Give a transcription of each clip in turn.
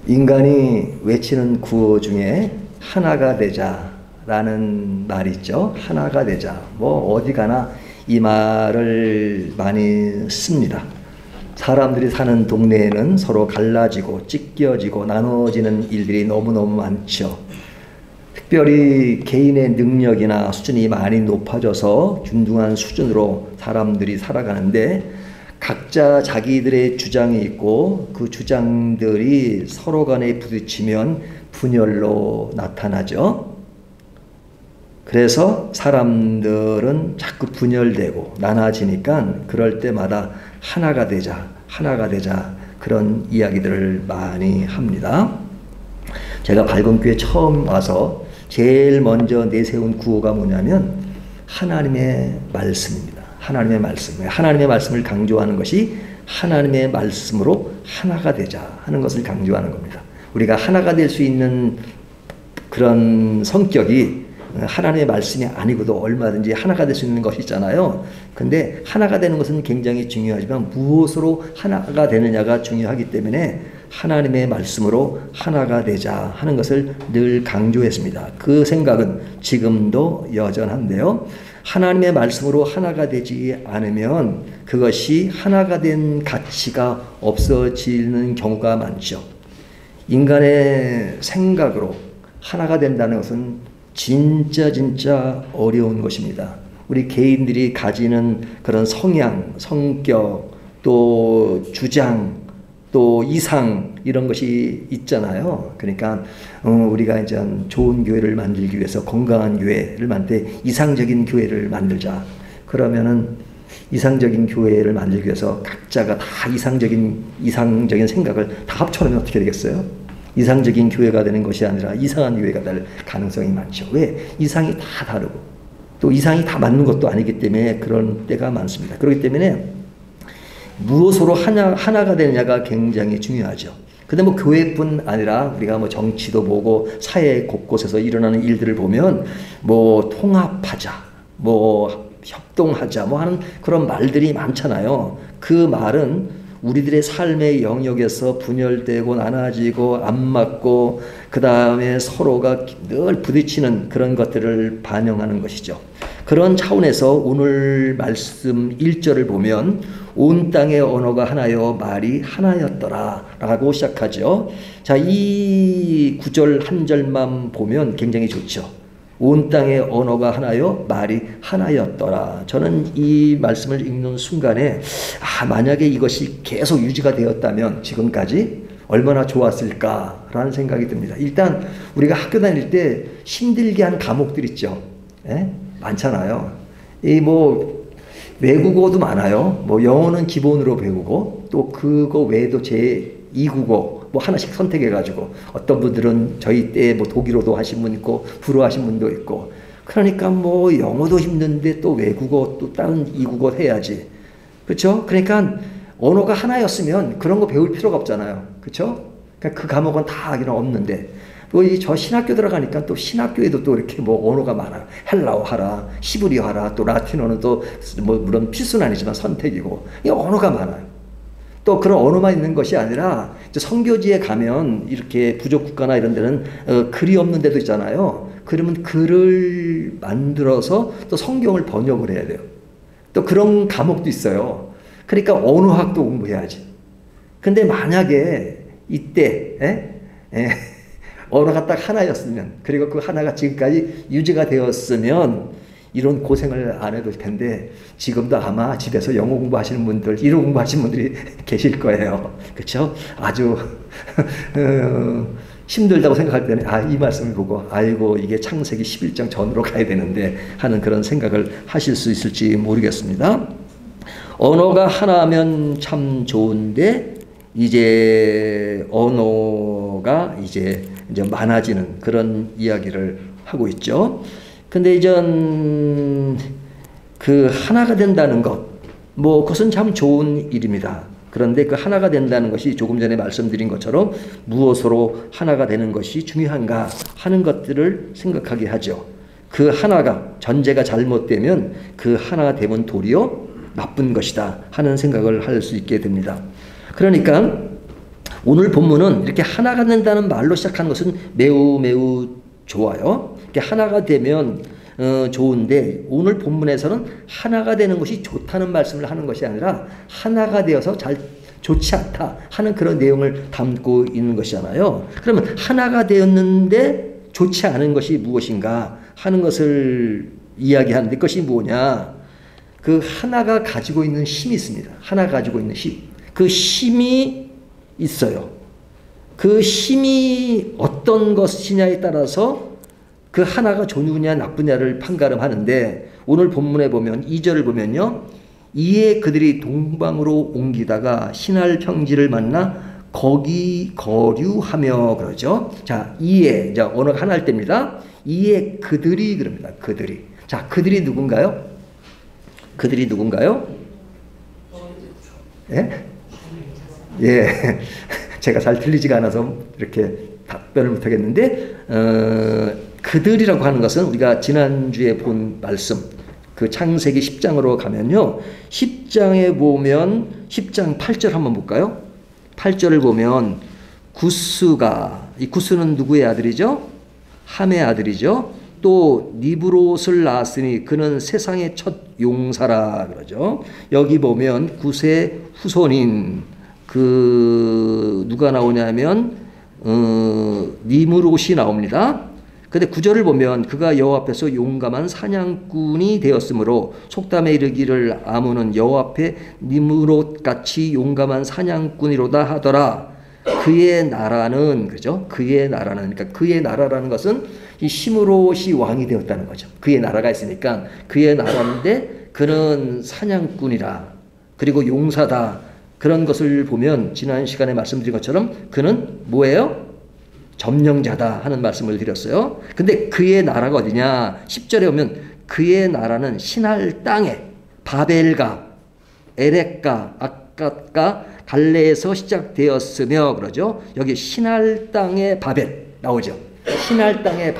인간이 외치는 구호 중에 하나가 되자라는 말이 있죠. 하나가 되자. 뭐 어디 가나 이 말을 많이 씁니다. 사람들이 사는 동네에는 서로 갈라지고 찢겨지고 나눠지는 일들이 너무너무 많죠. 특별히 개인의 능력이나 수준이 많이 높아져서 균등한 수준으로 사람들이 살아가는데 각자 자기들의 주장이 있고 그 주장들이 서로 간에 부딪히면 분열로 나타나죠. 그래서 사람들은 자꾸 분열되고 나눠지니까 그럴 때마다 하나가 되자, 하나가 되자 그런 이야기들을 많이 합니다. 제가 밝은교회 처음 와서 제일 먼저 내세운 구호가 뭐냐면 하나님의 말씀입니다. 하나님의 말씀. 하나님의 말씀을 강조하는 것이 하나님의 말씀으로 하나가 되자 하는 것을 강조하는 겁니다. 우리가 하나가 될 수 있는 그런 성격이 하나님의 말씀이 아니고도 얼마든지 하나가 될 수 있는 것이 있잖아요. 근데 하나가 되는 것은 굉장히 중요하지만 무엇으로 하나가 되느냐가 중요하기 때문에 하나님의 말씀으로 하나가 되자 하는 것을 늘 강조했습니다. 그 생각은 지금도 여전한데요. 하나님의 말씀으로 하나가 되지 않으면 그것이 하나가 된 가치가 없어지는 경우가 많죠. 인간의 생각으로 하나가 된다는 것은 진짜 어려운 것입니다. 우리 개인들이 가지는 그런 성향, 성격, 또 주장, 또 이상 이런 것이 있잖아요. 그러니까 우리가 이제 좋은 교회를 만들기 위해서 건강한 교회를 만들 때 이상적인 교회를 만들자. 그러면은 이상적인 교회를 만들기 위해서 각자가 다 이상적인 생각을 다 합쳐놓으면 어떻게 되겠어요? 이상적인 교회가 되는 것이 아니라 이상한 교회가 될 가능성이 많죠. 왜? 이상이 다 다르고 또 이상이 다 맞는 것도 아니기 때문에 그런 때가 많습니다. 그렇기 때문에 무엇으로 하나가 되느냐가 굉장히 중요하죠. 근데 뭐 교회뿐 아니라 우리가 뭐 정치도 보고 사회 곳곳에서 일어나는 일들을 보면 뭐 통합하자, 뭐 협동하자, 뭐 하는 그런 말들이 많잖아요. 그 말은 우리들의 삶의 영역에서 분열되고 나눠지고 안 맞고 그 다음에 서로가 늘 부딪히는 그런 것들을 반영하는 것이죠. 그런 차원에서 오늘 말씀 1절을 보면 온 땅의 언어가 하나여 말이 하나였더라 라고 시작하죠. 자, 이 구절 한 절만 보면 굉장히 좋죠. 온 땅의 언어가 하나여 말이 하나였더라. 저는 이 말씀을 읽는 순간에 만약에 이것이 계속 유지가 되었다면 지금까지 얼마나 좋았을까라는 생각이 듭니다. 일단 우리가 학교 다닐 때 힘들게 한 과목들 있죠. 예? 많잖아요. 이 뭐 외국어도 많아요. 뭐 영어는 기본으로 배우고 또 그거 외에도 제2국어 뭐 하나씩 선택해가지고 어떤 분들은 저희 때 뭐 독일어도 하신 분 있고 불어 하신 분도 있고 그러니까 뭐 영어도 힘든데 또 외국어 또 다른 2국어 해야지. 그렇죠? 그러니까 언어가 하나였으면 그런 거 배울 필요가 없잖아요. 그렇죠? 그러니까 그 과목은 다 하기는 없는데 또 저 신학교 들어가니까 또 신학교에도 또 이렇게 뭐 언어가 많아요. 헬라어 하라, 히브리어 하라, 또 라틴어는 또 뭐 물론 필수는 아니지만 선택이고 이 언어가 많아요. 또 그런 언어만 있는 것이 아니라 선교지에 가면 이렇게 부족 국가나 이런 데는 글이 없는 데도 있잖아요. 그러면 글을 만들어서 또 성경을 번역을 해야 돼요. 또 그런 과목도 있어요. 그러니까 언어학도 공부해야지. 근데 만약에 이때 언어가 딱 하나였으면 그리고 그 하나가 지금까지 유지가 되었으면 이런 고생을 안 해도 될 텐데 지금도 아마 집에서 영어 공부하시는 분들, 일어 공부하시는 분들이 계실 거예요. 그렇죠? 아주 힘들다고 생각할 때는 이 말씀을 보고 아이고 이게 창세기 11장 전으로 가야 되는데 하는 그런 생각을 하실 수 있을지 모르겠습니다. 언어가 하나면 참 좋은데 이제 언어가 이제 많아지는 그런 이야기를 하고 있죠. 근데 이전 그 하나가 된다는 것, 뭐 그것은 참 좋은 일입니다. 그런데 그 하나가 된다는 것이 조금 전에 말씀드린 것처럼 무엇으로 하나가 되는 것이 중요한가 하는 것들을 생각하게 하죠. 그 하나가 전제가 잘못되면 그 하나가 되면 도리어 나쁜 것이다 하는 생각을 할 수 있게 됩니다. 그러니까 오늘 본문은 이렇게 하나가 된다는 말로 시작하는 것은 매우 매우 좋아요. 이렇게 하나가 되면 좋은데 오늘 본문에서는 하나가 되는 것이 좋다는 말씀을 하는 것이 아니라 하나가 되어서 좋지 않다 하는 그런 내용을 담고 있는 것이잖아요. 그러면 하나가 되었는데 좋지 않은 것이 무엇인가 하는 것을 이야기하는데 그것이 뭐냐? 그 하나가 가지고 있는 힘이 있습니다. 하나가 가지고 있는 힘. 그 힘이 있어요. 그 힘이 어떤 것이냐에 따라서 그 하나가 좋으냐 나쁘냐를 판가름하는데 오늘 본문에 보면 2절을 보면요. 이에 그들이 동방으로 옮기다가 신할 평지를 만나 거기 거류하며 그러죠. 자, 이에 이제 언어가 하나일 때입니다. 이에 그들이 그럽니다. 그들이. 자, 그들이 누군가요? 그들이 누군가요? 예? 예. 제가 잘 들리지가 않아서 이렇게 답변을 못 하겠는데 그들이라고 하는 것은 우리가 지난주에 본 말씀 그 창세기 10장으로 가면요. 10장에 보면 10장 8절 한번 볼까요? 8절을 보면 구스가 이 구스는 누구의 아들이죠? 함의 아들이죠. 또 니브롯을 낳았으니 그는 세상의 첫 용사라 그러죠. 여기 보면 구스의 후손인 그 누가 나오냐면 니므롯이 나옵니다. 근데 9절을 보면 그가 여호와 앞에서 용감한 사냥꾼이 되었으므로 속담에 이르기를 아문은 여호와 앞에 니므롯같이 용감한 사냥꾼이로다 하더라. 그의 나라는 그죠? 그의 나라는 그러니까 그의 나라라는 것은 이 시므롯이 왕이 되었다는 거죠. 그의 나라가 있으니까 그의 나라인데 그는 사냥꾼이라 그리고 용사다 그런 것을 보면 지난 시간에 말씀드린 것처럼 그는 뭐예요? 점령자다 하는 말씀을 드렸어요. 근데 그의 나라가 어디냐? 10절에 보면 그의 나라는 신할 땅에 바벨과 에렉과 아깝과 갈레에서 시작되었으며 그러죠. 여기 신할 땅의 바벨 나오죠. 신할 땅의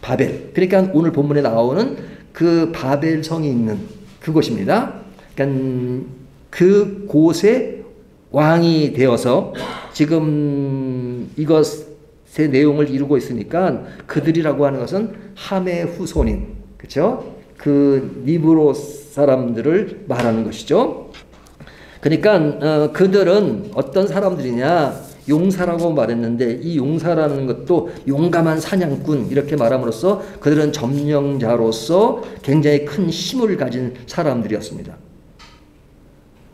바벨. 그러니까 오늘 본문에 나오는 그 바벨 성이 있는 그곳입니다. 그러니까 그 곳에 왕이 되어서 지금 이것의 내용을 이루고 있으니까 그들이라고 하는 것은 함의 후손인 그렇죠? 그 니브롯 사람들을 말하는 것이죠. 그러니까 그들은 어떤 사람들이냐 용사라고 말했는데 이 용사라는 것도 용감한 사냥꾼 이렇게 말함으로써 그들은 점령자로서 굉장히 큰 힘을 가진 사람들이었습니다.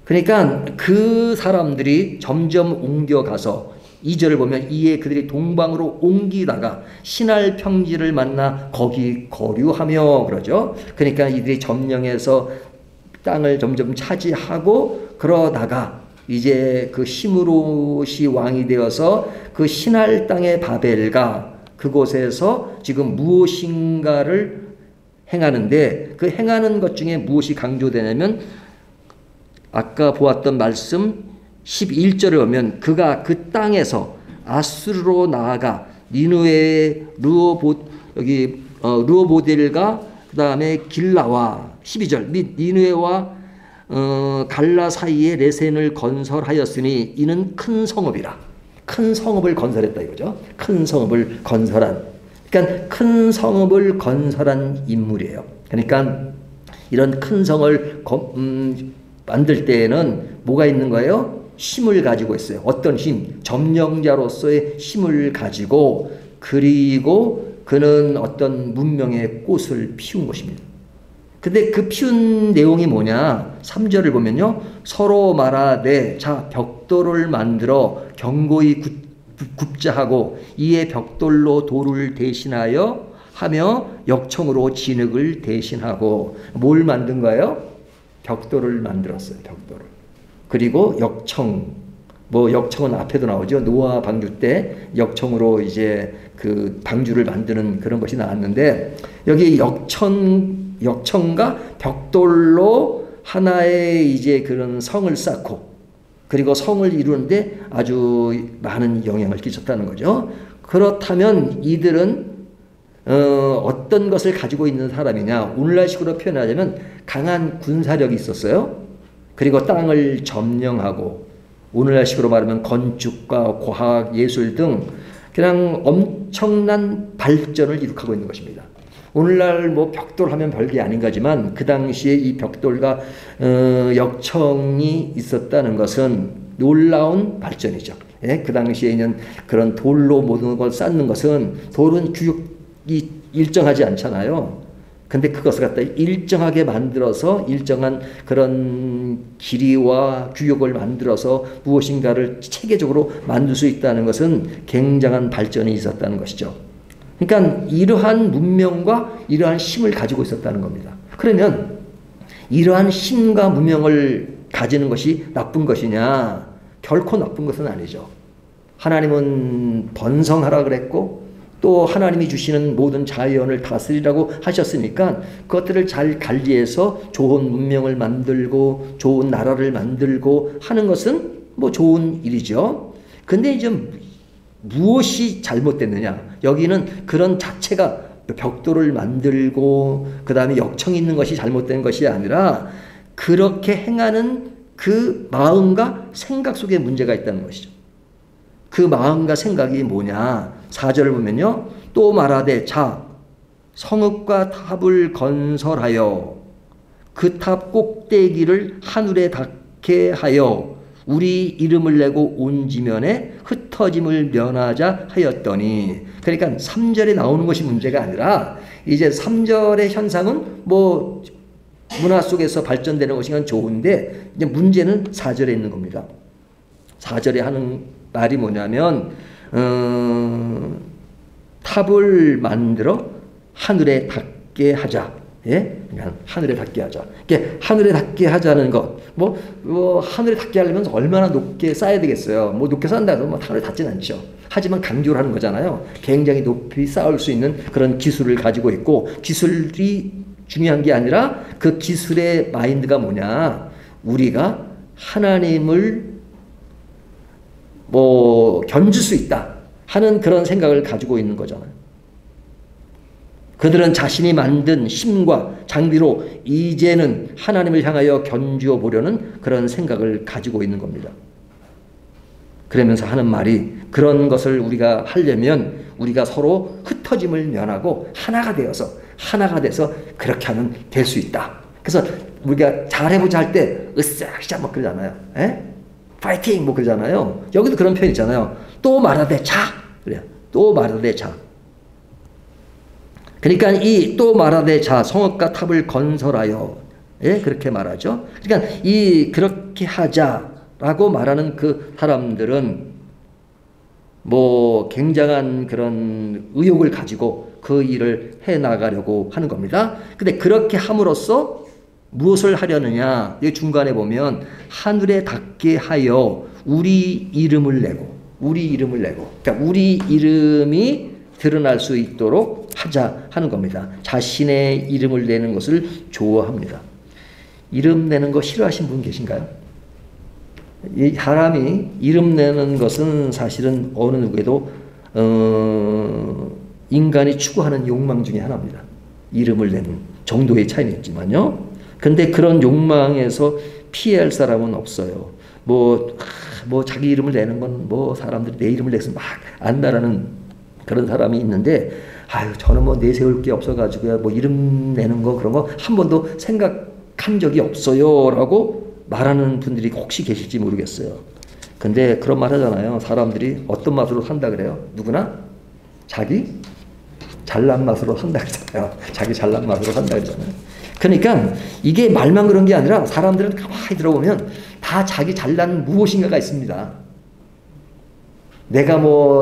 그러니까 그 사람들이 점점 옮겨가서 2절을 보면 이에 그들이 동방으로 옮기다가 신할 평지를 만나 거기 거류하며 그러죠. 그러니까 이들이 점령해서 땅을 점점 차지하고 그러다가 이제 그 시므롯이 왕이 되어서 그 신할 땅의 바벨과 그곳에서 지금 무엇인가를 행하는데 그 행하는 것 중에 무엇이 강조되냐면 아까 보았던 말씀 11절에 보면 그가 그 땅에서 아수르로 나아가 니누의 르호보델과 그 다음에 길라와 12절 및 니누에와 갈라 사이에 레센을 건설하였으니 이는 큰 성읍이라. 큰 성읍을 건설했다 이거죠. 큰 성읍을 건설한. 그러니까 큰 성읍을 건설한 인물이에요. 그러니까 이런 큰 성을 만들 때에는 뭐가 있는 거예요? 힘을 가지고 있어요. 어떤 힘? 점령자로서의 힘을 가지고 그리고 그는 어떤 문명의 꽃을 피운 것입니다. 근데 그 피운 내용이 뭐냐? 3절을 보면요. 서로 말하되 자 벽돌을 만들어 견고히 굽자하고 이에 벽돌로 돌을 대신하여 하며 역청으로 진흙을 대신하고 뭘 만든 거예요? 벽돌을 만들었어요. 벽돌을. 그리고 역청. 역청은 앞에도 나오죠. 노아 방주 때 역청으로 이제 그 방주를 만드는 그런 것이 나왔는데 여기 역청과 벽돌로 하나의 이제 그런 성을 쌓고 그리고 성을 이루는데 아주 많은 영향을 끼쳤다는 거죠. 그렇다면 이들은 어떤 것을 가지고 있는 사람이냐? 오늘날식으로 표현하자면 강한 군사력이 있었어요. 그리고 땅을 점령하고 오늘날식으로 말하면 건축과 과학, 예술 등 그냥 엄청난 발전을 이룩하고 있는 것입니다. 오늘날 뭐 벽돌 하면 별게 아닌 거지만 그 당시에 이 벽돌과 역청이 있었다는 것은 놀라운 발전이죠. 예? 그 당시에는 그런 돌로 모든 걸 쌓는 것은 돌은 규격이 일정하지 않잖아요. 근데 그것을 갖다 일정하게 만들어서 일정한 그런 길이와 규격을 만들어서 무엇인가를 체계적으로 만들 수 있다는 것은 굉장한 발전이 있었다는 것이죠. 그러니까 이러한 문명과 이러한 힘을 가지고 있었다는 겁니다. 그러면 이러한 힘과 문명을 가지는 것이 나쁜 것이냐? 결코 나쁜 것은 아니죠. 하나님은 번성하라 그랬고 또 하나님이 주시는 모든 자연을 다스리라고 하셨으니까 그것들을 잘 관리해서 좋은 문명을 만들고 좋은 나라를 만들고 하는 것은 뭐 좋은 일이죠. 근데 이제 무엇이 잘못됐느냐? 여기는 그런 자체가 벽돌을 만들고 그 다음에 역청이 있는 것이 잘못된 것이 아니라 그렇게 행하는 그 마음과 생각 속에 문제가 있다는 것이죠. 그 마음과 생각이 뭐냐? 4절을 보면요. 또 말하되 자 성읍과 탑을 건설하여 그 탑 꼭대기를 하늘에 닿게 하여 우리 이름을 내고 온 지면에 흩어짐을 면하자 하였더니, 그러니까 3절에 나오는 것이 문제가 아니라 이제 3절의 현상은 뭐 문화 속에서 발전되는 것이 좋은데 이제 문제는 4절에 있는 겁니다. 4절에 하는 말이 뭐냐면 탑을 만들어 하늘에 닿게 하자. 예? 그러니까 하늘에 닿게 하자. 이게 하늘에 닿게 하자는 것. 하늘에 닿게 하려면 얼마나 높게 쌓아야 되겠어요. 뭐 높게 쌓는다 해서 뭐 하늘에 닿진 않죠. 하지만 강조를 하는 거잖아요. 굉장히 높이 쌓을 수 있는 그런 기술을 가지고 있고, 기술이 중요한 게 아니라 그 기술의 마인드가 뭐냐. 우리가 하나님을 견줄 수 있다 하는 그런 생각을 가지고 있는 거잖아요. 그들은 자신이 만든 힘과 장비로 이제는 하나님을 향하여 견주어 보려는 그런 생각을 가지고 있는 겁니다. 그러면서 하는 말이, 그런 것을 우리가 하려면 우리가 서로 흩어짐을 면하고 하나가 돼서 그렇게 하면 될 수 있다. 그래서 우리가 잘해보자 할 때 으쌰으쌰 막 그러잖아요. 에? 파이팅 뭐 그러잖아요. 여기도 그런 표현 있잖아요. 또 말하되 자. 그래요. 또 말하되 자. 그러니까 이 또 말하되 자 성읍과 탑을 건설하여, 예? 그렇게 말하죠. 그러니까 이 그렇게 하자라고 말하는 그 사람들은 굉장한 그런 의욕을 가지고 그 일을 해 나가려고 하는 겁니다. 근데 그렇게 함으로써 무엇을 하려느냐? 여기 중간에 보면 하늘에 닿게 하여 우리 이름을 내고, 그러니까 우리 이름이 드러날 수 있도록 하자 하는 겁니다. 자신의 이름을 내는 것을 좋아합니다. 이름 내는 거 싫어하시는 분 계신가요? 이 사람이 이름 내는 것은 사실은 어느 누구에도 인간이 추구하는 욕망 중에 하나입니다. 이름을 내는 정도의 차이는 있지만요. 근데 그런 욕망에서 피할 사람은 없어요. 자기 이름을 내는 건 사람들이 내 이름을 내서 막 안다라는 그런 사람이 있는데, 저는 내세울 게 없어가지고요. 이름 내는 거 그런 거 한 번도 생각한 적이 없어요. 라고 말하는 분들이 혹시 계실지 모르겠어요. 근데 그런 말 하잖아요. 사람들이 어떤 맛으로 산다 그래요? 누구나 자기 잘난 맛으로 산다 그러잖아요. 자기 잘난 맛으로 산다 그러잖아요. 그러니까 이게 말만 그런 게 아니라 사람들은 가만히 들어보면 다 자기 잘난 무엇인가가 있습니다. 내가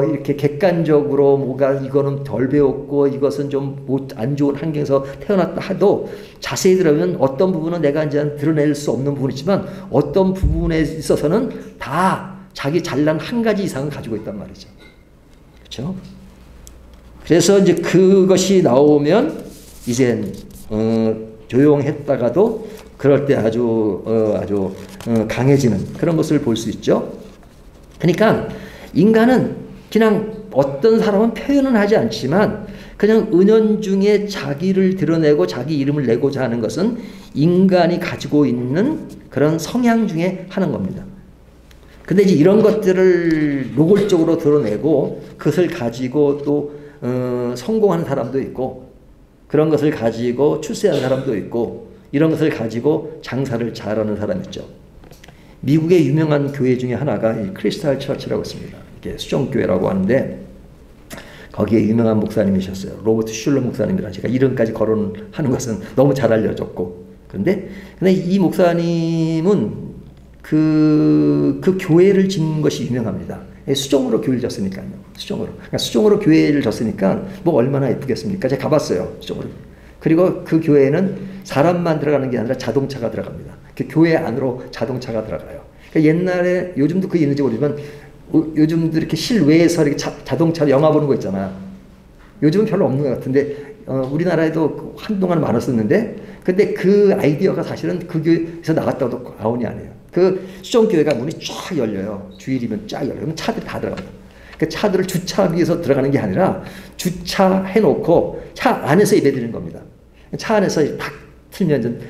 이렇게 객관적으로 이거는 덜 배웠고 이것은 좀 안 좋은 환경에서 태어났다 해도 자세히 들으면 어떤 부분은 내가 이제 드러낼 수 없는 부분이지만 어떤 부분에 있어서는 다 자기 잘난 한 가지 이상은 가지고 있단 말이죠. 그렇죠? 그래서 이제 그것이 나오면 이젠 조용했다가도 그럴 때 아주 강해지는 그런 것을 볼 수 있죠. 그러니까 인간은 그냥 어떤 사람은 표현은 하지 않지만 그냥 은연중에 자기를 드러내고 자기 이름을 내고자 하는 것은 인간이 가지고 있는 그런 성향 중에 하나인 겁니다. 근데 이제 이런 것들을 노골적으로 드러내고 그것을 가지고 또 성공하는 사람도 있고 그런 것을 가지고 출세한 사람도 있고 이런 것을 가지고 장사를 잘하는 사람이 있죠. 미국의 유명한 교회 중에 하나가 이 크리스탈 처치라고 있습니다. 이게 수종교회라고 하는데 거기에 유명한 목사님이셨어요. 로버트 슐러 목사님이라 제가 이름까지 거론하는 것은 너무 잘 알려졌고 근데 이 목사님은 그 교회를 짓는 것이 유명합니다. 수종으로 교회를 졌으니까요. 수종으로. 그러니까 수종으로 교회를 졌으니까 뭐 얼마나 예쁘겠습니까? 제가 가봤어요. 수종으로. 그리고 그 교회는 사람만 들어가는 게 아니라 자동차가 들어갑니다. 그 교회 안으로 자동차가 들어가요. 그러니까 옛날에 요즘도 그게 있는지 모르지만 요즘도 이렇게 실외에서 이렇게 자동차로 영화 보는 거 있잖아. 요즘은 별로 없는 것 같은데 우리나라에도 한동안 많았었는데 근데 그 아이디어가 사실은 그 교회에서 나갔다고도 과언이 아니에요. 그 수종교회가 문이 쫙 열려요. 주일이면 쫙 열려요. 그럼 차들이 다 들어갑니다. 그 차들을 주차하기 위해서 들어가는 게 아니라 주차해놓고 차 안에서 예배드리는 겁니다. 차 안에서 딱 틀면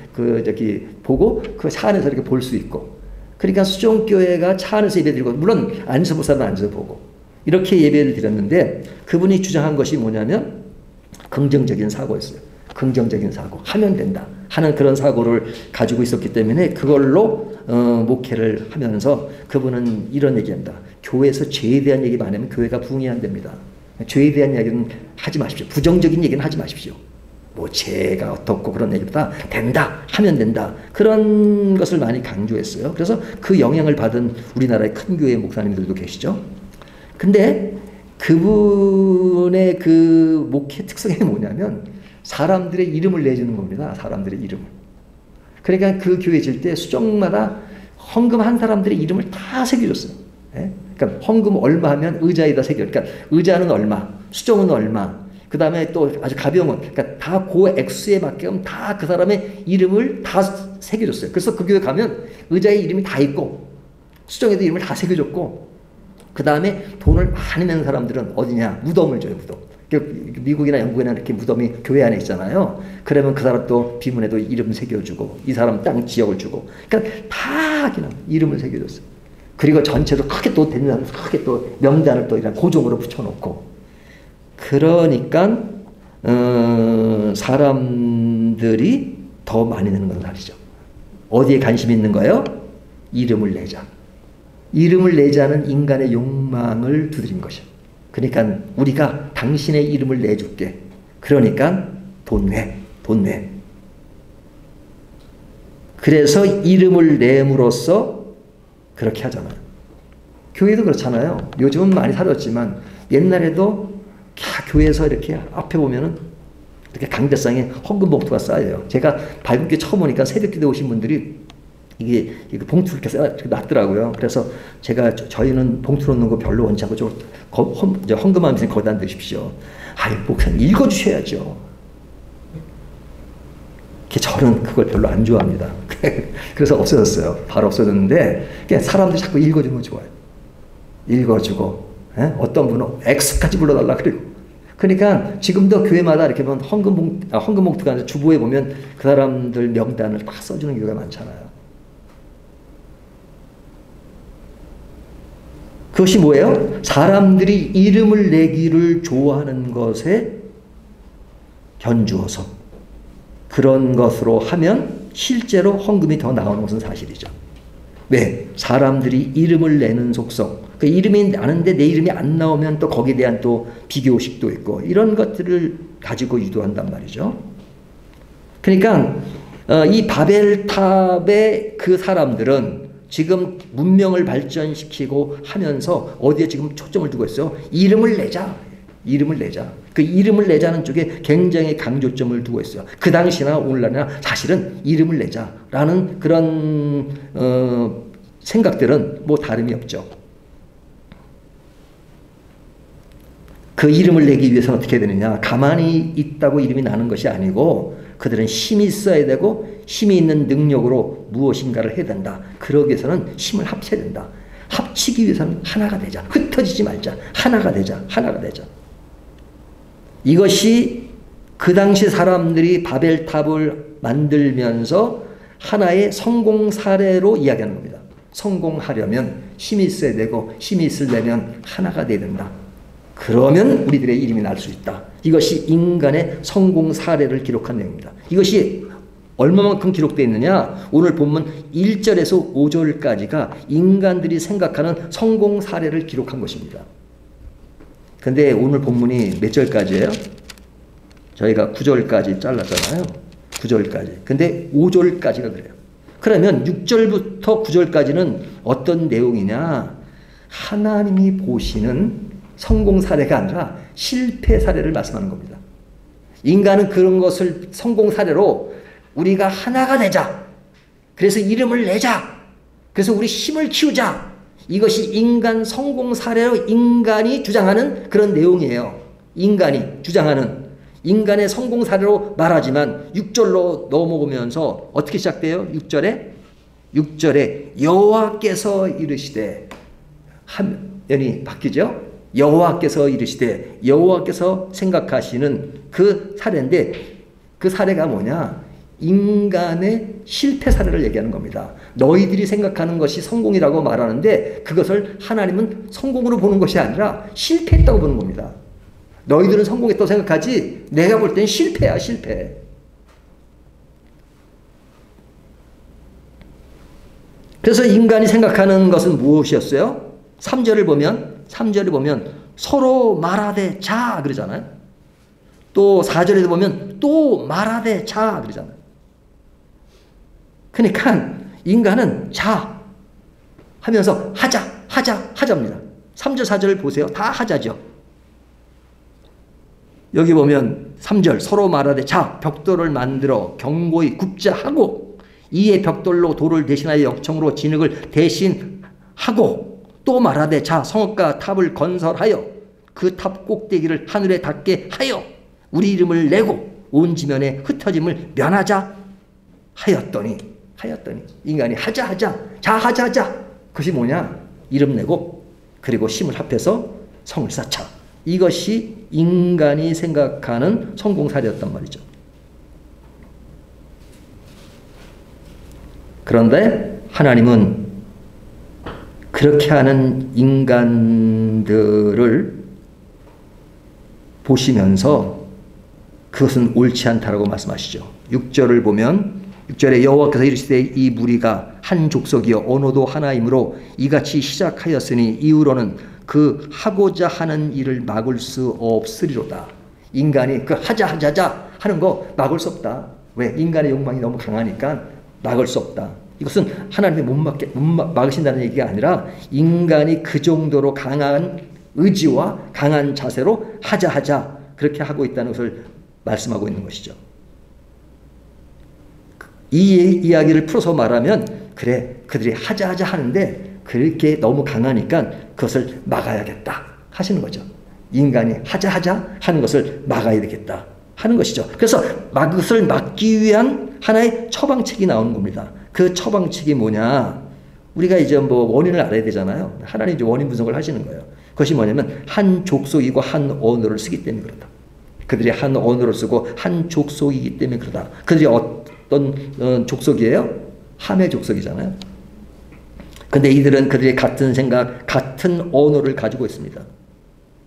보고 그 차 안에서 이렇게 볼 수 있고 그러니까 수종교회가 차 안에서 예배드리고 물론 앉아서 볼 사람은 앉아서 보고 이렇게 예배를 드렸는데 그분이 주장한 것이 뭐냐면 긍정적인 사고였어요. 긍정적인 사고 하면 된다 하는 그런 사고를 가지고 있었기 때문에 그걸로 목회를 하면서 그분은 이런 얘기합니다. 교회에서 죄에 대한 얘기 많이 하면 교회가 부흥이 안 됩니다. 죄에 대한 이야기는 하지 마십시오. 부정적인 얘기는 하지 마십시오. 뭐 죄가 어떻고 그런 얘기보다 된다 하면 된다 그런 것을 많이 강조했어요. 그래서 그 영향을 받은 우리나라의 큰 교회 목사님들도 계시죠. 근데 그분의 그 목회 특성이 뭐냐면 사람들의 이름을 내주는 겁니다. 사람들의 이름을. 그러니까 그 교회 질 때 수종마다 헌금한 사람들의 이름을 다 새겨줬어요. 예? 그러니까 헌금 얼마 하면 의자에다 새겨. 그러니까 의자는 얼마, 수종은 얼마, 그 다음에 또 아주 가벼운 것, 그러니까 다 그 액수에 맞게끔 다 그 사람의 이름을 다 새겨줬어요. 그래서 그 교회 가면 의자에 이름이 다 있고 수종에도 이름을 다 새겨줬고 그 다음에 돈을 많이 내는 사람들은 어디냐? 무덤을 줘요, 무덤. 미국이나 영국이나 이렇게 무덤이 교회 안에 있잖아요. 그러면 그 사람 또 비문에도 이름 새겨주고 이 사람 땅 지역을 주고 그러니까 다 그냥 이름을 새겨줬어요. 그리고 전체로 크게 또 되는 사람 크게 또 명단을 또 이런 고정으로 붙여놓고 그러니까 사람들이 더 많이 내는 건 말이죠. 어디에 관심이 있는 거예요? 이름을 내자. 이름을 내자는 인간의 욕망을 두드린 것이요. 그러니까 우리가 당신의 이름을 내줄게. 그러니까 돈 내. 돈 내. 그래서 이름을 내므로써 그렇게 하잖아요. 교회도 그렇잖아요. 요즘은 많이 사라졌지만 옛날에도 교회에서 이렇게 앞에 보면은 이렇게 강대상에 헌금 봉투가 쌓여요. 제가 발굽기 처음 오니까 새벽기도 오신 분들이 이게 봉투 이렇게 놨더라고요. 그래서 제가 저희는 봉투 넣는 거 별로 원치 않고 헌금하면서 거기다 넣으십시오. 아이, 목사님 읽어주셔야죠. 저는 그걸 별로 안 좋아합니다. 그래서 없어졌어요. 바로 없어졌는데 사람들이 자꾸 읽어주면 좋아요. 읽어주고 어떤 분은 X까지 불러달라 그리고 그러니까 지금도 교회마다 이렇게 보면 헌금 봉투가 아니라 주보에 보면 그 사람들 명단을 다 써주는 경우가 많잖아요. 그것이 뭐예요? 사람들이 이름을 내기를 좋아하는 것에 견주어서 그런 것으로 하면 실제로 헌금이 더 나오는 것은 사실이죠. 왜? 사람들이 이름을 내는 속성. 그 이름이 나는데 내 이름이 안 나오면 또 거기에 대한 또 비교의식도 있고 이런 것들을 가지고 유도한단 말이죠. 그러니까 이 바벨탑의 그 사람들은 지금 문명을 발전시키고 하면서 어디에 지금 초점을 두고 있어요? 이름을 내자. 이름을 내자. 그 이름을 내자는 쪽에 굉장히 강조점을 두고 있어요. 그 당시나 오늘날이나 사실은 이름을 내자라는 그런 생각들은 뭐 다름이 없죠. 그 이름을 내기 위해서는 어떻게 해야 되느냐. 가만히 있다고 이름이 나는 것이 아니고 그들은 힘이 있어야 되고 힘이 있는 능력으로 무엇인가를 해야 된다. 그러기 위해서는 힘을 합쳐야 된다. 합치기 위해서는 하나가 되자. 흩어지지 말자. 하나가 되자. 하나가 되자. 이것이 그 당시 사람들이 바벨탑을 만들면서 하나의 성공 사례로 이야기하는 겁니다. 성공하려면 힘이 있어야 되고 힘이 있으려면 하나가 돼야 된다. 그러면 우리들의 이름이 날 수 있다. 이것이 인간의 성공 사례를 기록한 내용입니다. 이것이 얼마만큼 기록되어 있느냐? 오늘 본문 1절에서 5절까지가 인간들이 생각하는 성공 사례를 기록한 것입니다. 근데 오늘 본문이 몇 절까지예요? 저희가 9절까지 잘랐잖아요. 9절까지. 근데 5절까지가 그래요. 그러면 6절부터 9절까지는 어떤 내용이냐? 하나님이 보시는 성공 사례가 아니라 실패 사례를 말씀하는 겁니다. 인간은 그런 것을 성공 사례로 우리가 하나가 되자. 그래서 이름을 내자. 그래서 우리 힘을 키우자. 이것이 인간 성공 사례로 인간이 주장하는 그런 내용이에요. 인간이 주장하는 인간의 성공 사례로 말하지만 6절로 넘어오면서 어떻게 시작돼요? 6절에 여호와께서 이르시되 화면이 바뀌죠? 여호와께서 이르시되 여호와께서 생각하시는 그 사례인데 그 사례가 뭐냐? 인간의 실패 사례를 얘기하는 겁니다. 너희들이 생각하는 것이 성공이라고 말하는데 그것을 하나님은 성공으로 보는 것이 아니라 실패했다고 보는 겁니다. 너희들은 성공했다고 생각하지 내가 볼 땐 실패야, 실패. 그래서 인간이 생각하는 것은 무엇이었어요? 3절을 보면 서로 말하되 자 그러잖아요. 또 4절에도 보면 또 말하되 자 그러잖아요. 그러니까 인간은 자 하면서 하자입니다. 3절 4절 보세요. 다 하자죠. 여기 보면 3절 서로 말하되 자 벽돌을 만들어 견고히 굽자 하고 이에 벽돌로 돌을 대신하여 역청으로 진흙을 대신하고 또 말하되 자 성읍과 탑을 건설하여 그 탑 꼭대기를 하늘에 닿게 하여 우리 이름을 내고 온 지면에 흩어짐을 면하자 하였더니 인간이 하자 그것이 뭐냐? 이름 내고 그리고 힘을 합해서 성을 쌓자. 이것이 인간이 생각하는 성공 사례였단 말이죠. 그런데 하나님은 그렇게 하는 인간들을 보시면서 그것은 옳지 않다라고 말씀하시죠. 6절을 보면 6절에 여호와께서 이르시되 이 무리가 한 족속이요 언어도 하나이므로 이같이 시작하였으니 이후로는 그 하고자 하는 일을 막을 수 없으리로다. 인간이 그 하자 하는 거 막을 수 없다. 왜? 인간의 욕망이 너무 강하니까 막을 수 없다. 이것은 하나님이 못 막으신다는 얘기가 아니라 인간이 그 정도로 강한 의지와 강한 자세로 하자 그렇게 하고 있다는 것을 말씀하고 있는 것이죠. 이 이야기를 풀어서 말하면 그래 그들이 하자 하는데 그렇게 너무 강하니까 그것을 막아야겠다 하시는 거죠. 인간이 하자 하는 것을 막아야 되겠다 하는 것이죠. 그래서 그것을 막기 위한 하나의 처방책이 나오는 겁니다. 그 처방책이 뭐냐? 우리가 이제 뭐 원인을 알아야 되잖아요. 하나님 이제 원인 분석을 하시는 거예요. 그것이 뭐냐면 한 족속이고 한 언어를 쓰기 때문에 그렇다. 그들이 한 언어를 쓰고 한 족속이기 때문에 그렇다. 그들이 어떤 족속이에요? 함의 족속이잖아요. 근데 이들은 그들이 같은 생각, 같은 언어를 가지고 있습니다.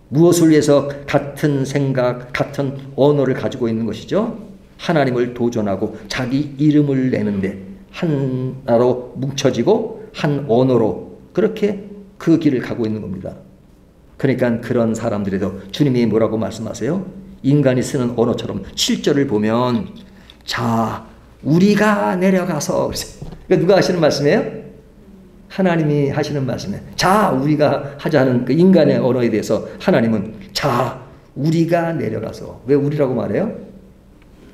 무엇을 위해서 같은 생각, 같은 언어를 가지고 있는 것이죠? 하나님을 도전하고 자기 이름을 내는데 하나로 뭉쳐지고 한 언어로 그렇게 그 길을 가고 있는 겁니다. 그러니까 그런 사람들에도 주님이 뭐라고 말씀하세요? 인간이 쓰는 언어처럼 7절을 보면 자 우리가 내려가서 그러니까 누가 하시는 말씀이에요? 하나님이 하시는 말씀이에요. 자 우리가 하자는 그 인간의 언어에 대해서 하나님은 자 우리가 내려가서 왜 우리라고 말해요?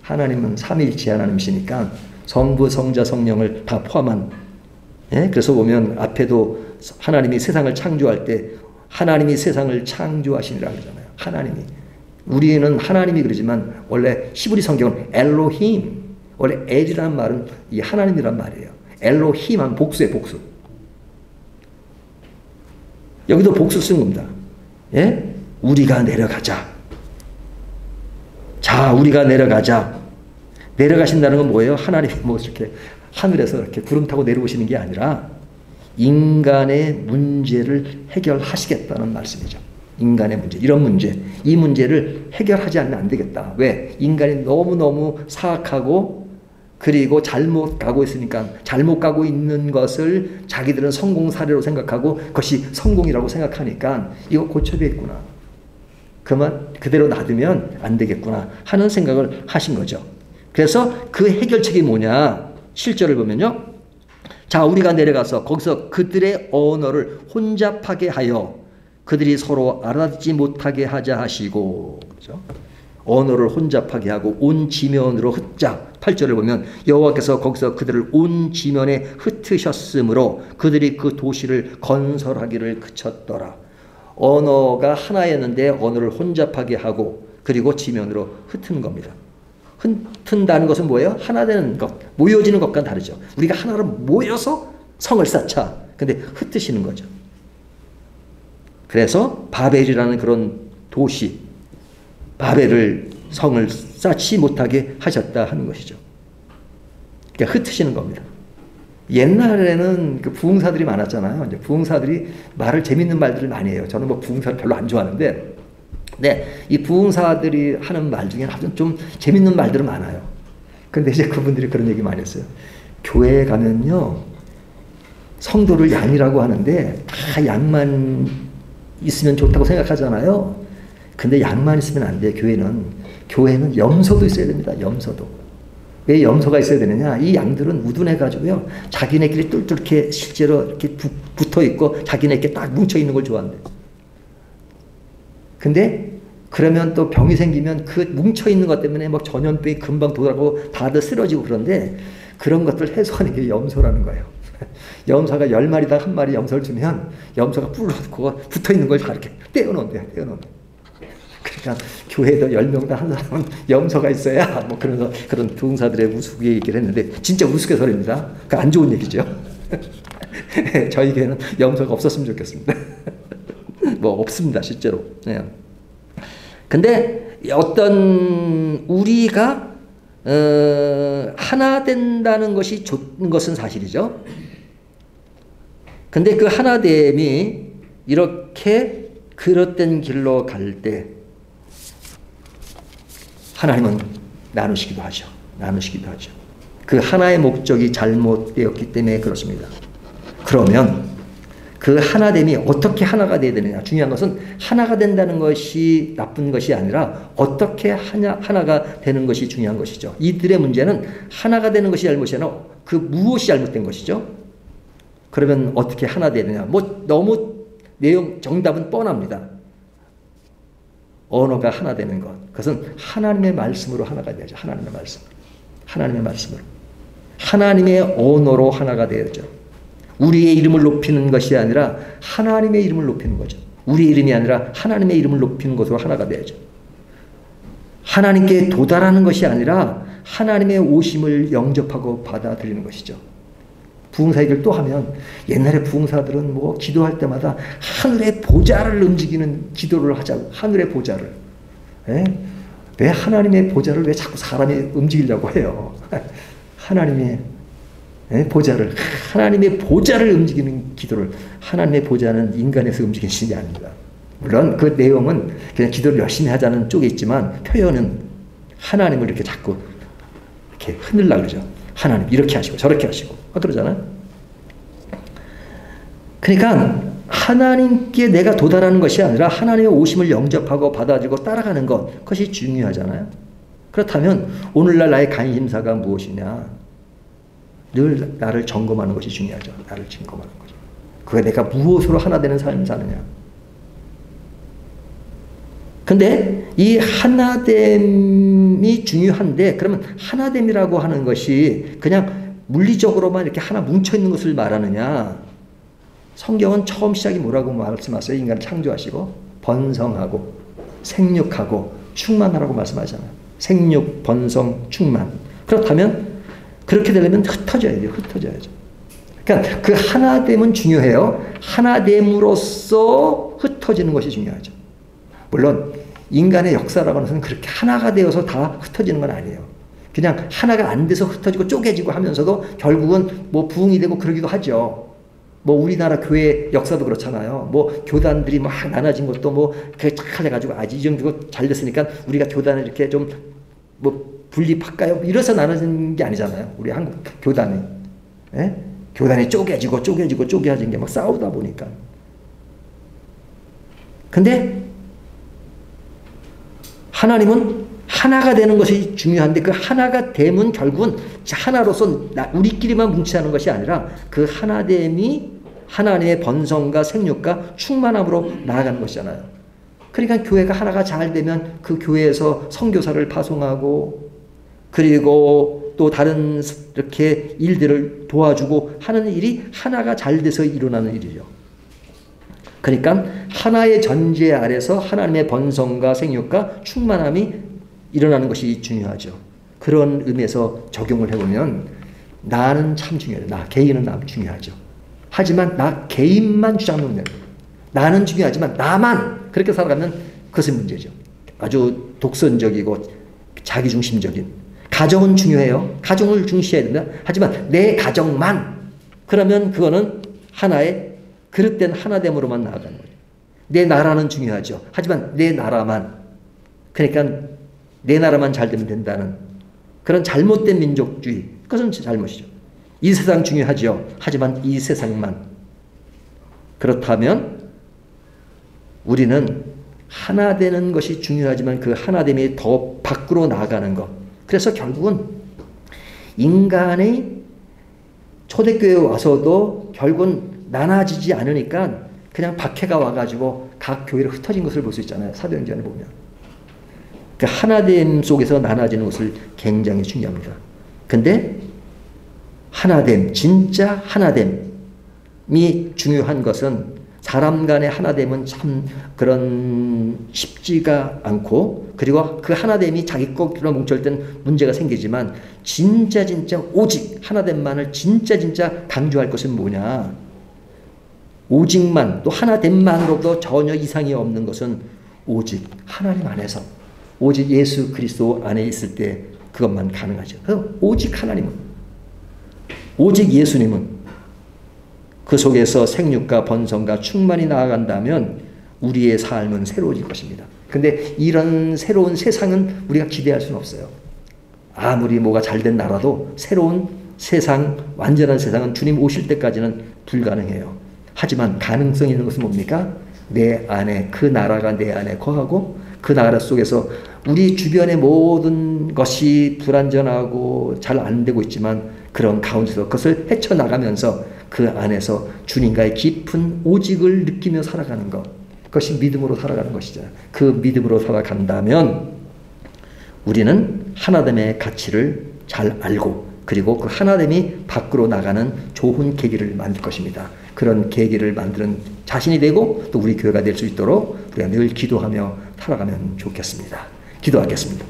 하나님은 삼위일체 하나님이시니까 성부 성자 성령을 다 포함한 그래서 보면 앞에도 하나님이 세상을 창조할 때 하나님이 세상을 창조하시니라 그러잖아요. 하나님이 우리는 하나님이 그러지만 원래 히브리 성경은 엘로힘 원래 엘이라는 말은 이 하나님이란 말이에요. 엘로힘은 복수예요. 복수. 여기도 복수 쓴 겁니다. 예? 우리가 내려가자. 자, 우리가 내려가자. 내려가신다는 건 뭐예요? 하나님이 뭐 이렇게 하늘에서 이렇게 구름 타고 내려오시는 게 아니라 인간의 문제를 해결하시겠다는 말씀이죠. 인간의 문제, 이런 문제, 이 문제를 해결하지 않으면 안 되겠다. 왜? 인간이 너무너무 사악하고 그리고 잘못 가고 있으니까, 잘못 가고 있는 것을 자기들은 성공 사례로 생각하고 그것이 성공이라고 생각하니까 이거 고쳐야겠구나. 그만 그대로 놔두면 안 되겠구나 하는 생각을 하신 거죠. 그래서 그 해결책이 뭐냐? 7절을 보면요. 자, 우리가 내려가서 거기서 그들의 언어를 혼잡하게 하여 그들이 서로 알아듣지 못하게 하자 하시고, 그렇죠? 언어를 혼잡하게 하고 온 지면으로 흩자. 8절을 보면 여호와께서 거기서 그들을 온 지면에 흩으셨으므로 그들이 그 도시를 건설하기를 그쳤더라. 언어가 하나였는데 언어를 혼잡하게 하고 그리고 지면으로 흩는 겁니다. 흩는다는 것은 뭐예요? 하나 되는 것, 모여지는 것과는 다르죠. 우리가 하나로 모여서 성을 쌓자. 근데 흩으시는 거죠. 그래서 바벨이라는 그런 도시, 바벨을 성을 쌓지 못하게 하셨다 하는 것이죠. 그러니까 흩으시는 겁니다. 옛날에는 그 부흥사들이 많았잖아요. 이제 부흥사들이 말을 재밌는 말들을 많이 해요. 저는 뭐 부흥사를 별로 안 좋아하는데, 네, 이 부흥사들이 하는 말 중에 아주 좀 재밌는 말들은 많아요. 근데 이제 그분들이 그런 얘기 많이 했어요. 교회에 가면요, 성도를 양이라고 하는데 다 양만 있으면 좋다고 생각하잖아요. 근데 양만 있으면 안 돼. 교회는 염소도 있어야 됩니다. 염소도. 왜 염소가 있어야 되느냐? 이 양들은 우둔해가지고요, 자기네끼리 뚫뚫 이렇게 실제로 이렇게 붙어 있고 자기네끼리 딱 뭉쳐 있는 걸 좋아한대. 근데 그러면 또 병이 생기면 그 뭉쳐 있는 것 때문에 막 전염병이 금방 돌아가고 다들 쓰러지고, 그런데 그런 것들 해소하는 게 염소라는 거예요. 염소가 10마리당 한 마리 염소를 주면 염소가 뿔로 붙어 있는 걸 다 이렇게 떼어놓는데요. 그러니까 교회에도 10명당 한 사람은 염소가 있어야 뭐 그런 부흥사들의 우스개 얘기를 했는데 진짜 우스갯소리입니다. 그 안 좋은 얘기죠. 저희 교회는 염소가 없었으면 좋겠습니다. 뭐 없습니다, 실제로. 네. 근데 어떤 우리가 하나 된다는 것이 좋은 것은 사실이죠. 근데 그 하나됨이 이렇게 그릇된 길로 갈 때 하나님은 나누시기도 하죠. 그 하나의 목적이 잘못되었기 때문에 그렇습니다. 그러면 그 하나됨이 어떻게 하나가 되어야 되느냐. 중요한 것은 하나가 된다는 것이 나쁜 것이 아니라 어떻게 하나가 되는 것이 중요한 것이죠. 이들의 문제는 하나가 되는 것이 잘못이 아니라 그 무엇이 잘못된 것이죠. 그러면 어떻게 하나 되느냐. 뭐 너무 정답은 뻔합니다. 언어가 하나 되는 것. 그것은 하나님의 말씀으로 하나가 되죠. 하나님의 말씀으로. 하나님의 언어로 하나가 되어야죠. 우리의 이름을 높이는 것이 아니라 하나님의 이름을 높이는 거죠. 우리의 이름이 아니라 하나님의 이름을 높이는 것으로 하나가 되어야죠. 하나님께 도달하는 것이 아니라 하나님의 오심을 영접하고 받아들이는 것이죠. 부흥사 얘기를 또 하면 옛날에 부흥사들은 뭐 기도할 때마다 하늘의 보좌를 움직이는 기도를 하자고. 하늘의 보좌를. 왜 하나님의 보좌를 왜 자꾸 사람이 움직이려고 해요? 하나님의 보좌를 움직이는 기도를. 하나님의 보좌는 인간에서 움직이는 것이 아닙니다. 물론 그 내용은 그냥 기도를 열심히 하자는 쪽에 있지만 표현은 하나님을 이렇게 자꾸 이렇게 흔들려고 그러죠. 하나님 이렇게 하시고 저렇게 하시고 그러잖아요. 그러니까 하나님께 내가 도달하는 것이 아니라 하나님의 오심을 영접하고 받아들이고 따라가는 것, 그것이 중요하잖아요. 그렇다면 오늘날 나의 관심사가 무엇이냐. 늘 나를 점검하는 것이 중요하죠. 나를 점검하는 거죠. 그게 내가 무엇으로 하나 되는 삶을 사느냐. 근데 이 하나됨이 중요한데, 그러면 하나됨이라고 하는 것이 그냥 물리적으로만 이렇게 하나 뭉쳐있는 것을 말하느냐. 성경은 처음 시작이 뭐라고 말씀하세요? 인간을 창조하시고 번성하고 생육하고 충만하라고 말씀하잖아요. 생육, 번성, 충만. 그렇다면 그렇게 되려면 흩어져야죠. 그러니까 그 하나됨은 중요해요. 하나됨으로써 흩어지는 것이 중요하죠. 물론 인간의 역사라고 하는 것은 그렇게 하나가 되어서 다 흩어지는 건 아니에요. 그냥 하나가 안 돼서 흩어지고 쪼개지고 하면서도 결국은 뭐 부흥이 되고 그러기도 하죠. 뭐 우리나라 교회 역사도 그렇잖아요. 뭐 교단들이 막 나눠진 것도 뭐 그게 잘 해가지고 아주 이 정도 잘 됐으니까 우리가 교단을 이렇게 좀 뭐 분립할까요? 이래서 나눠진 게 아니잖아요. 우리 한국 교단이. 예? 교단이 쪼개진 게 막 싸우다 보니까. 근데 하나님은 하나가 되는 것이 중요한데 그 하나가 되면 결국은 하나로서 우리끼리만 뭉치하는 것이 아니라 그 하나됨이 하나님의 번성과 생육과 충만함으로 나아가는 것이잖아요. 그러니까 교회가 하나가 잘 되면 그 교회에서 선교사를 파송하고 그리고 또 다른 이렇게 일들을 도와주고 하는 일이 하나가 잘 돼서 일어나는 일이죠. 그러니까 하나의 전제 아래서 하나님의 번성과 생육과 충만함이 일어나는 것이 중요하죠. 그런 의미에서 적용을 해보면 나는 참 중요해요. 나 개인은 나 중요하죠. 하지만 나 개인만 주장하는 거예요. 나는 중요하지만 나만 그렇게 살아가면 그것이 문제죠. 아주 독선적이고 자기중심적인. 가정은 중요해요. 가정을 중시해야 된다. 하지만 내 가정만 그러면 그거는 하나의 그릇된 하나됨으로만 나아가는 거예요. 내 나라는 중요하죠. 하지만 내 나라만 그러니까 내 나라만 잘 되면 된다는 그런 잘못된 민족주의 그것은 잘못이죠. 이 세상 중요하죠. 하지만 이 세상만 그렇다면 우리는 하나 되는 것이 중요하지만 그 하나됨이 더 밖으로 나아가는 것. 그래서 결국은 인간의 초대교회에 와서도 결국은 나눠지지 않으니까 그냥 박해가 와가지고 각 교회로 흩어진 것을 볼 수 있잖아요. 사도행전을 보면. 그 하나됨 속에서 나눠지는 것을 굉장히 중요합니다. 근데 하나됨, 진짜 하나됨이 중요한 것은 사람 간의 하나됨은 참 그런 쉽지가 않고 그리고 그 하나됨이 자기 것으로 뭉칠 땐 문제가 생기지만 진짜 오직 하나됨만을 진짜 강조할 것은 뭐냐. 오직만 또 하나됨만으로도 전혀 이상이 없는 것은 오직 하나님 안에서 오직 예수 그리스도 안에 있을 때 그것만 가능하죠. 오직 하나님은 오직 예수님은 그 속에서 생육과 번성과 충만히 나아간다면 우리의 삶은 새로워질 것입니다. 근데 이런 새로운 세상은 우리가 기대할 수는 없어요. 아무리 뭐가 잘된 나라도 새로운 세상, 완전한 세상은 주님 오실 때까지는 불가능해요. 하지만 가능성이 있는 것은 뭡니까? 내 안에 그 나라가 내 안에 거하고 그 나라 속에서 우리 주변의 모든 것이 불완전하고 잘 안 되고 있지만 그런 가운데서 그것을 헤쳐나가면서 그 안에서 주님과의 깊은 오직을 느끼며 살아가는 것. 그것이 믿음으로 살아가는 것이잖아요. 그 믿음으로 살아간다면 우리는 하나됨의 가치를 잘 알고 그리고 그 하나됨이 밖으로 나가는 좋은 계기를 만들 것입니다. 그런 계기를 만드는 자신이 되고 또 우리 교회가 될 수 있도록 우리가 늘 기도하며 살아가면 좋겠습니다. 기도하겠습니다.